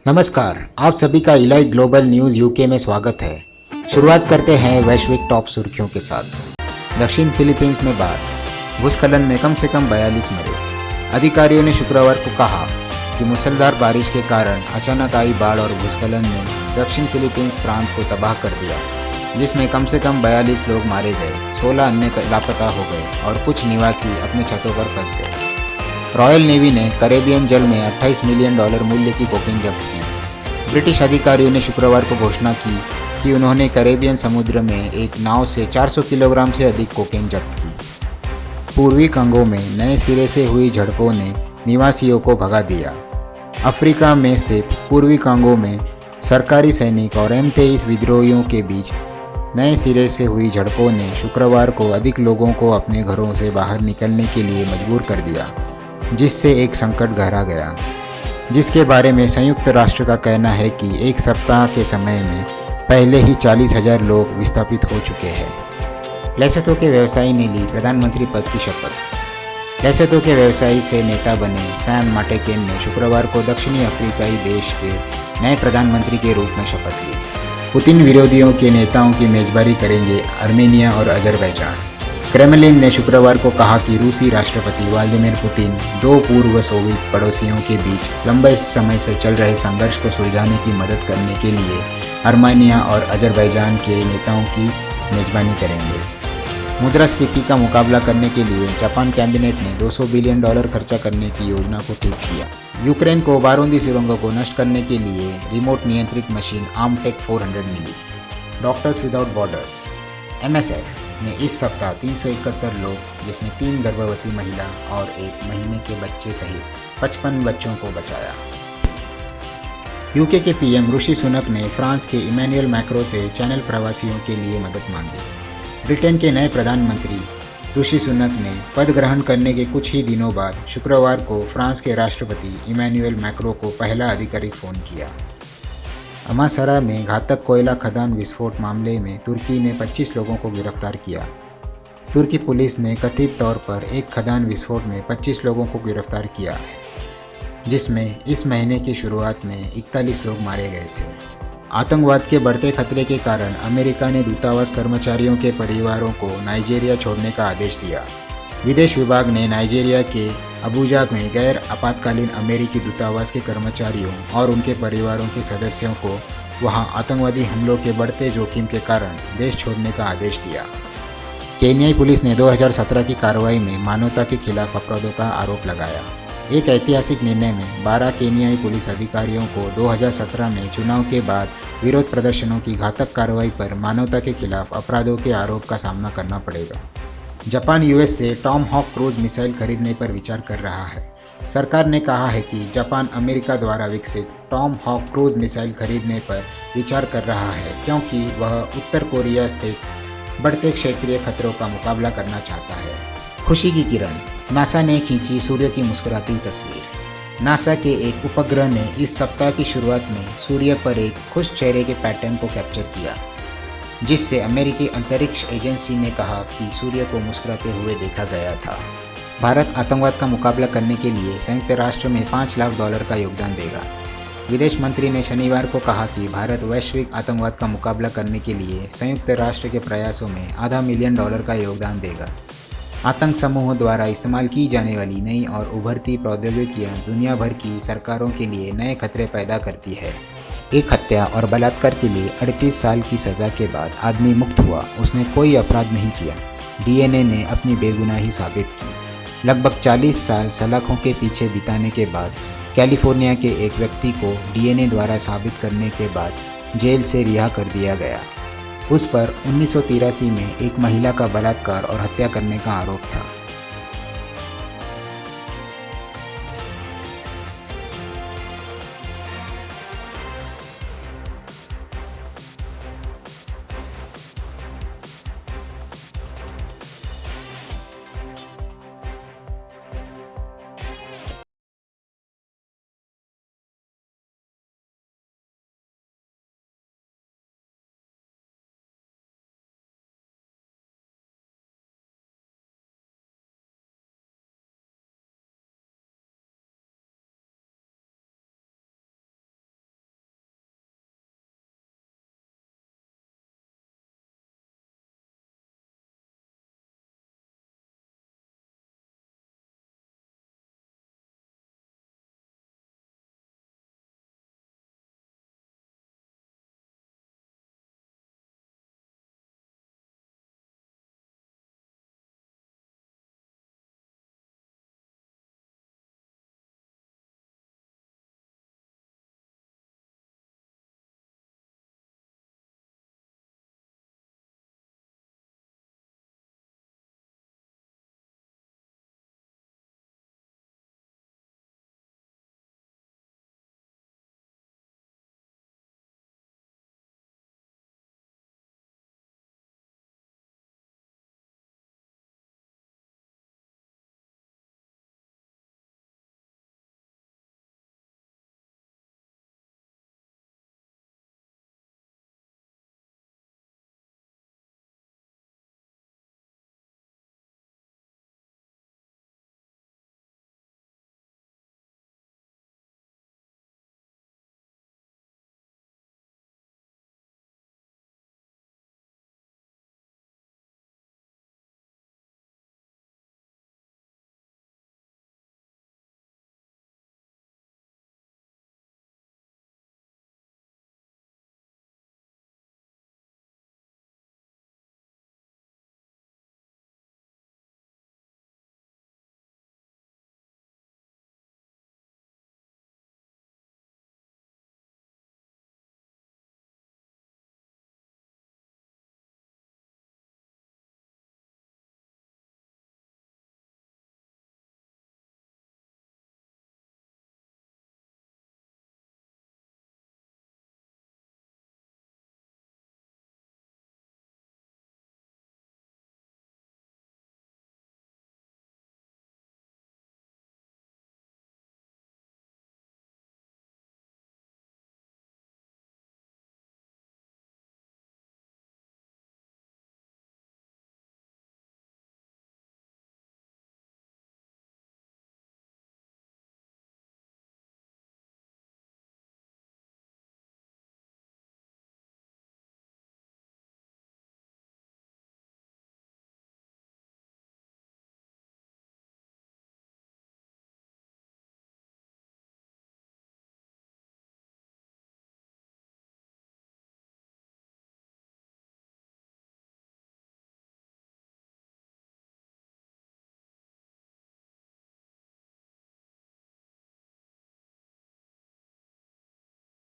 नमस्कार, आप सभी का इलाइट ग्लोबल न्यूज़ यूके में स्वागत है। शुरुआत करते हैं वैश्विक टॉप सुर्खियों के साथ। दक्षिण फिलीपींस में बाढ़, भूस्खलन में कम से कम 42 मरे। अधिकारियों ने शुक्रवार को कहा कि मूसलाधार बारिश के कारण अचानक आई बाढ़ और भूस्खलन ने दक्षिण फिलीपींस प्रांत को तबाह कर दिया, जिसमें कम से कम 42 लोग मारे गए, 16 अन्य लापता हो गए और कुछ निवासी अपने छतों पर फंस गए। रॉयल नेवी ने कैरेबियन जल में $28 मिलियन मूल्य की कोकीन जब्त की। ब्रिटिश अधिकारियों ने शुक्रवार को घोषणा की कि उन्होंने कैरेबियन समुद्र में एक नाव से 400 किलोग्राम से अधिक कोकीन जब्त की। पूर्वी कंगो में नए सिरे से हुई झड़पों ने निवासियों को भगा दिया। अफ्रीका में स्थित पूर्वी कंगो में सरकारी सैनिक और M23 विद्रोहियों के बीच नए सिरे से हुई झड़पों ने शुक्रवार को अधिक लोगों को अपने घरों से बाहर निकलने के लिए मजबूर कर दिया, जिससे एक संकट गहरा गया, जिसके बारे में संयुक्त राष्ट्र का कहना है कि एक सप्ताह के समय में पहले ही 40,000 लोग विस्थापित हो चुके हैं। लेसोथो के व्यवसायी ने ली प्रधानमंत्री पद की शपथ। लेसोथो के व्यवसायी से नेता बने सैम माटेकेन ने शुक्रवार को दक्षिणी अफ्रीकाई देश के नए प्रधानमंत्री के रूप में शपथ ली। पुतिन विरोधियों के नेताओं की मेजबानी करेंगे आर्मेनिया और अजरबैजान। क्रेमलिन ने शुक्रवार को कहा कि रूसी राष्ट्रपति व्लादिमीर पुतिन दो पूर्व सोवियत पड़ोसियों के बीच लंबे समय से चल रहे संघर्ष को सुलझाने की मदद करने के लिए आर्मेनिया और अजरबैजान के नेताओं की मेजबानी करेंगे। मुद्रास्फीति का मुकाबला करने के लिए जापान कैबिनेट ने $200 बिलियन खर्चा करने की योजना को ठीक किया। यूक्रेन को बारूदी सुरंगों को नष्ट करने के लिए रिमोट नियंत्रित मशीन आर्मटेक 400 मिली। डॉक्टर्स विदाउट बॉर्डर्स MSF ने इस सप्ताह 371 लोग, जिसमें 3 गर्भवती महिला और 1 महीने के बच्चे सहित 55 बच्चों को बचाया। यूके के PM ऋषि सुनक ने फ्रांस के इमैनुअल मैक्रों से चैनल प्रवासियों के लिए मदद मांगी। ब्रिटेन के नए प्रधानमंत्री ऋषि सुनक ने पद ग्रहण करने के कुछ ही दिनों बाद शुक्रवार को फ्रांस के राष्ट्रपति इमैनुअल मैक्रों को पहला आधिकारिक फ़ोन किया। अमासरा में घातक कोयला खदान विस्फोट मामले में तुर्की ने 25 लोगों को गिरफ्तार किया। तुर्की पुलिस ने कथित तौर पर एक खदान विस्फोट में 25 लोगों को गिरफ्तार किया है, जिसमें इस महीने की शुरुआत में 41 लोग मारे गए थे। आतंकवाद के बढ़ते खतरे के कारण अमेरिका ने दूतावास कर्मचारियों के परिवारों को नाइजीरिया छोड़ने का आदेश दिया। विदेश विभाग ने नाइजीरिया के अबुजा में गैर आपातकालीन अमेरिकी दूतावास के कर्मचारियों और उनके परिवारों के सदस्यों को वहां आतंकवादी हमलों के बढ़ते जोखिम के कारण देश छोड़ने का आदेश दिया। केन्याई पुलिस ने 2017 की कार्रवाई में मानवता के खिलाफ अपराधों का आरोप लगाया। एक ऐतिहासिक निर्णय में 12 केन्याई पुलिस अधिकारियों को 2017 में चुनाव के बाद विरोध प्रदर्शनों की घातक कार्रवाई पर मानवता के खिलाफ अपराधों के आरोप का सामना करना पड़ेगा। जापान US से टॉम हॉक क्रूज मिसाइल खरीदने पर विचार कर रहा है। सरकार ने कहा है कि जापान अमेरिका द्वारा विकसित टॉम हॉक क्रूज मिसाइल खरीदने पर विचार कर रहा है, क्योंकि वह उत्तर कोरिया स्थित बढ़ते क्षेत्रीय खतरों का मुकाबला करना चाहता है। खुशी की किरण, नासा ने खींची सूर्य की मुस्कुराती तस्वीर। नासा के एक उपग्रह ने इस सप्ताह की शुरुआत में सूर्य पर एक खुश चेहरे के पैटर्न को कैप्चर किया, जिससे अमेरिकी अंतरिक्ष एजेंसी ने कहा कि सूर्य को मुस्कुराते हुए देखा गया था। भारत आतंकवाद का मुकाबला करने के लिए संयुक्त राष्ट्र में $5 लाख का योगदान देगा। विदेश मंत्री ने शनिवार को कहा कि भारत वैश्विक आतंकवाद का मुकाबला करने के लिए संयुक्त राष्ट्र के प्रयासों में $500 मिलियन का योगदान देगा। आतंक समूहों द्वारा इस्तेमाल की जाने वाली नई और उभरती प्रौद्योगिकियां दुनिया भर की सरकारों के लिए नए खतरे पैदा करती है। एक हत्या और बलात्कार के लिए 38 साल की सज़ा के बाद आदमी मुक्त हुआ। उसने कोई अपराध नहीं किया। DNA ने अपनी बेगुनाही साबित की। लगभग 40 साल सलाखों के पीछे बिताने के बाद कैलिफोर्निया के एक व्यक्ति को DNA द्वारा साबित करने के बाद जेल से रिहा कर दिया गया। उस पर 1983 में एक महिला का बलात्कार और हत्या करने का आरोप था।